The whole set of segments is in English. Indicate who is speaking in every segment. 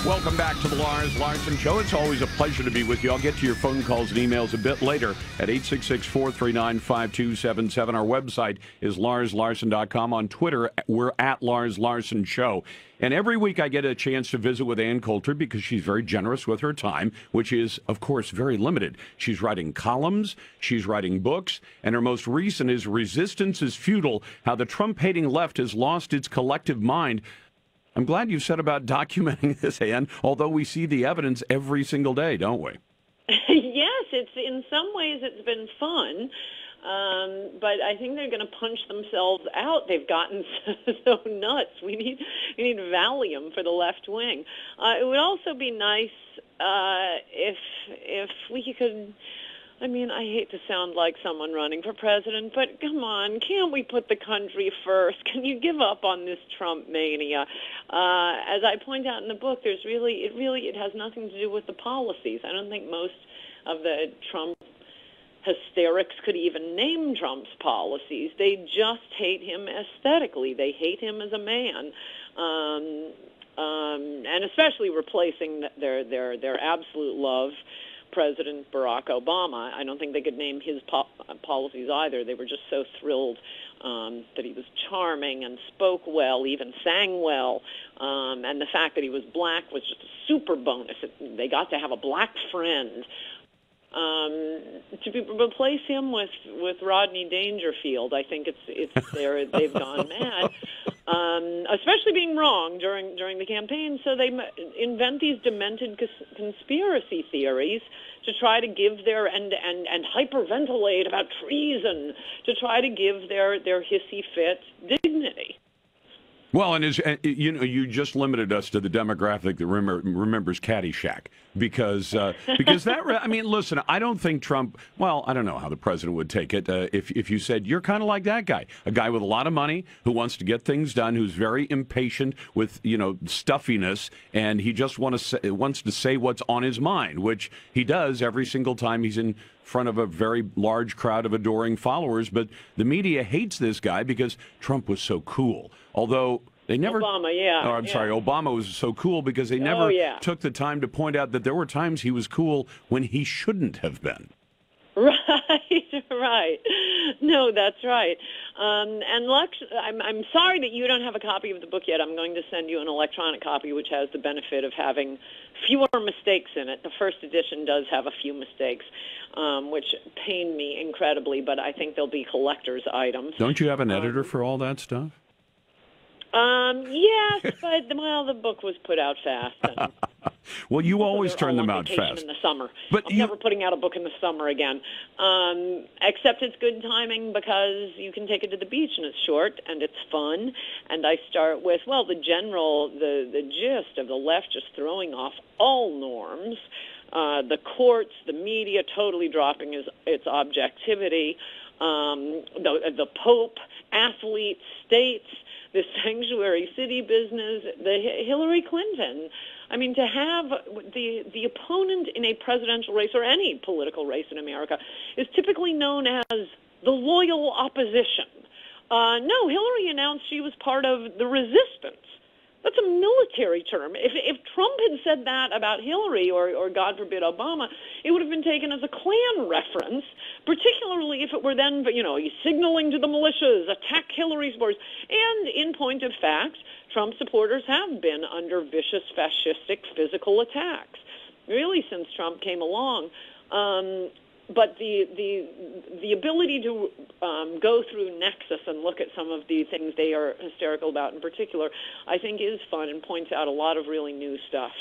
Speaker 1: Welcome back to the Lars Larson Show. It's always a pleasure to be with you. I'll get to your phone calls and emails a bit later at 866-439-5277. Our website is larslarson.com. On Twitter, we're at Lars Larson Show. And every week I get a chance to visit with Ann Coulter because she's very generous with her time, which is, of course, very limited. She's writing columns, she's writing books, and her most recent is Resistance is Futile, How the Trump-Hating Left Has Lost Its Collective Mind. I'm glad you said about documenting this, Ann, although we see the evidence every single day, don't we?
Speaker 2: Yes, in some ways it's been fun, but I think they're going to punch themselves out. They've gotten so nuts. We need Valium for the left wing. It would also be nice if we could. I mean, I hate to sound like someone running for president, but come on, can't we put the country first? Can you give up on this Trump mania? As I point out in the book, it has nothing to do with the policies. I don't think most of the Trump hysterics could even name Trump's policies. They just hate him aesthetically. They hate him as a man. And especially replacing their absolute love, President Barack Obama. I don't think they could name his policies either. They were just so thrilled that he was charming and spoke well, even sang well, and the fact that he was black was just a super bonus. They got to have a black friend. To replace him with Rodney Dangerfield, I think they've gone mad. Especially being wrong during the campaign, so they invent these demented conspiracy theories to try to give their and hyperventilate about treason to try to give their hissy fit dignity.
Speaker 1: Well, and you just limited us to the demographic that remembers Caddyshack because that. I mean, listen, I don't think Trump. Well, I don't know how the president would take it if you said you're kind of like that guy, a guy with a lot of money who wants to get things done, who's very impatient with stuffiness, and he just wants to say what's on his mind, which he does every single time he's in front of a very large crowd of adoring followers. But the media hates this guy because Trump was so cool. Although they never...
Speaker 2: Obama, yeah.
Speaker 1: Oh, I'm sorry. Obama was so cool because they never took the time to point out that there were times he was cool when he shouldn't have been.
Speaker 2: Right. No, that's right. And Lex, I'm sorry that you don't have a copy of the book yet. I'm going to send you an electronic copy, which has the benefit of having fewer mistakes in it. The first edition does have a few mistakes, which pain me incredibly, but I think they'll be collector's items.
Speaker 1: Don't you have an editor for all that stuff?
Speaker 2: Yes, but the book was put out fast. And
Speaker 1: well, you always turn them out fast.
Speaker 2: In the summer,
Speaker 1: but
Speaker 2: I'm never putting out a book in the summer again. Except it's good timing because you can take it to the beach and it's short and it's fun. And I start with the gist of the left just throwing off all norms. The courts, the media totally dropping its objectivity. The Pope, athletes, states. The sanctuary city business, the Hillary Clinton. I mean, to have the opponent in a presidential race or any political race in America is typically known as the loyal opposition. No, Hillary announced she was part of the resistance. That's a military term. If Trump had said that about Hillary or God forbid, Obama, it would have been taken as a Klan reference, particularly if it were then, he's signaling to the militias, attack Hillary's supporters. And in point of fact, Trump supporters have been under vicious fascistic physical attacks, really since Trump came along. But the ability to go through Nexus and look at some of the things they are hysterical about in particular, I think is fun and points out a lot of really new stuff.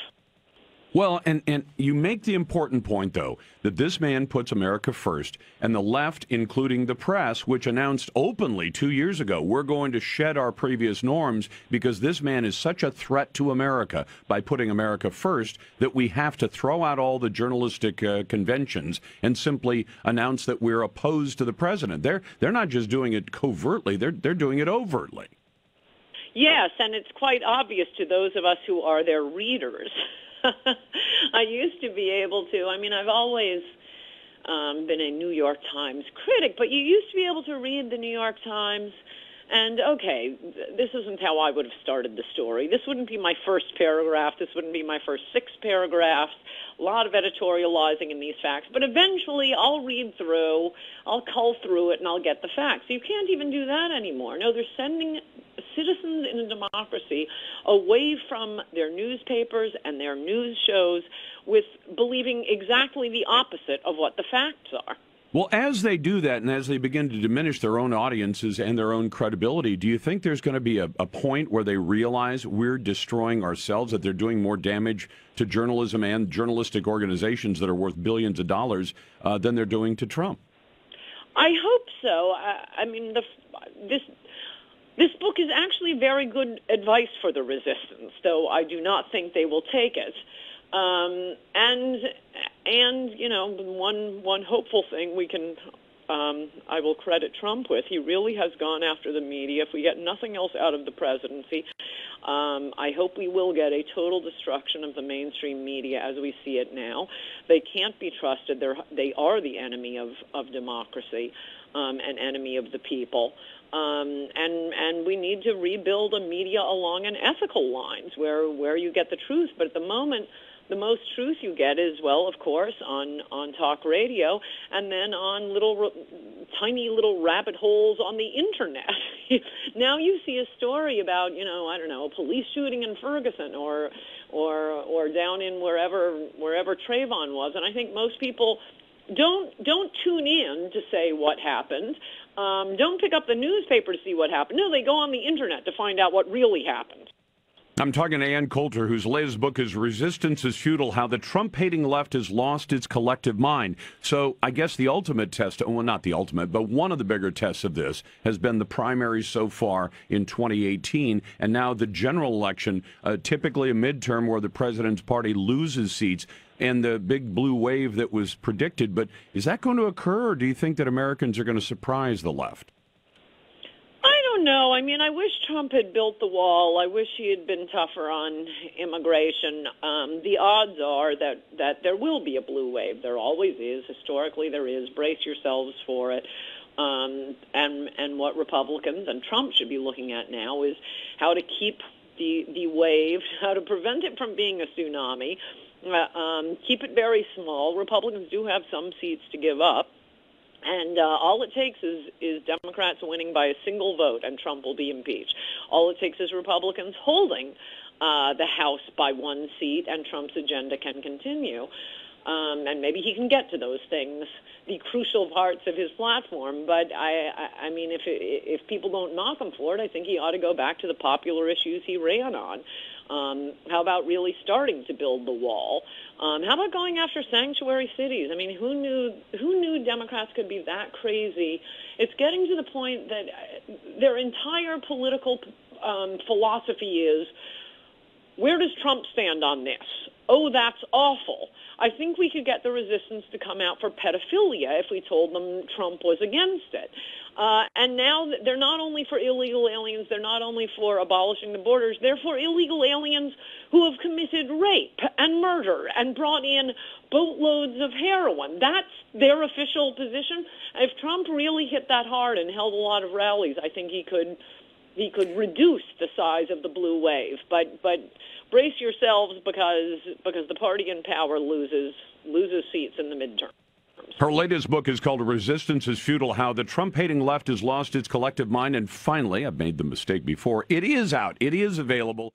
Speaker 1: Well, and you make the important point, though, that this man puts America first, and the left, including the press, which announced openly 2 years ago, we're going to shed our previous norms because this man is such a threat to America by putting America first that we have to throw out all the journalistic conventions and simply announce that we're opposed to the president. They're not just doing it covertly, they're doing it overtly.
Speaker 2: Yes, and it's quite obvious to those of us who are their readers. I used to be able to. I mean, I've always been a New York Times critic, but you used to be able to read the New York Times. And, okay, this isn't how I would have started the story. This wouldn't be my first paragraph. This wouldn't be my first 6 paragraphs. A lot of editorializing in these facts. But eventually I'll read through, I'll cull through it, and I'll get the facts. You can't even do that anymore. No, they're sending citizens in a democracy away from their newspapers and their news shows with believing exactly the opposite of what the facts are.
Speaker 1: Well, as they do that and as they begin to diminish their own audiences and their own credibility, do you think there's going to be a point where they realize we're destroying ourselves, that they're doing more damage to journalism and journalistic organizations that are worth billions of dollars than they're doing to Trump?
Speaker 2: I hope so. I mean, this book is actually very good advice for the resistance, though I do not think they will take it. And you know, one hopeful thing we can, I will credit Trump with, he really has gone after the media. If we get nothing else out of the presidency, I hope we will get a total destruction of the mainstream media as we see it now. They can't be trusted. They are the enemy of democracy, and enemy of the people. And we need to rebuild a media along an ethical lines where you get the truth. But at the moment, the most truth you get is, well, of course, on talk radio, and then on tiny little rabbit holes on the internet. Now you see a story about, you know, I don't know, a police shooting in Ferguson or down in wherever Trayvon was, and I think most people don't tune in to say what happened. Don't pick up the newspaper to see what happened. No, they go on the internet to find out what really happened.
Speaker 1: I'm talking to Ann Coulter, whose latest book is Resistance is Futile, How the Trump-Hating Left Has Lost Its Collective Mind. So I guess the ultimate test, well, not the ultimate, but one of the bigger tests of this has been the primaries so far in 2018, and now the general election, typically a midterm where the president's party loses seats, and the big blue wave that was predicted. But is that going to occur, or do you think that Americans are going to surprise the left?
Speaker 2: No, I mean, I wish Trump had built the wall. I wish he had been tougher on immigration. The odds are that there will be a blue wave. There always is. Historically, there is. Brace yourselves for it. And what Republicans and Trump should be looking at now is how to keep the wave, how to prevent it from being a tsunami, keep it very small. Republicans do have some seats to give up. And all it takes is Democrats winning by a single vote, and Trump will be impeached. All it takes is Republicans holding the House by 1 seat, and Trump's agenda can continue. And maybe he can get to those things, the crucial parts of his platform. But I mean, if people don't knock him for it, I think he ought to go back to the popular issues he ran on. How about really starting to build the wall? How about going after sanctuary cities? I mean, who knew Democrats could be that crazy? It's getting to the point that their entire political philosophy is, where does Trump stand on this? Oh, that's awful. I think we could get the resistance to come out for pedophilia if we told them Trump was against it. And now they're not only for illegal aliens, they're not only for abolishing the borders, they're for illegal aliens who have committed rape and murder and brought in boatloads of heroin. That's their official position. If Trump really hit that hard and held a lot of rallies, I think he could reduce the size of the blue wave. But brace yourselves because the party in power loses seats in the midterm.
Speaker 1: Her latest book is called Resistance is Futile, How the Trump-Hating Left Has Lost Its Collective Mind. And finally, I've made the mistake before, it is out. It is available.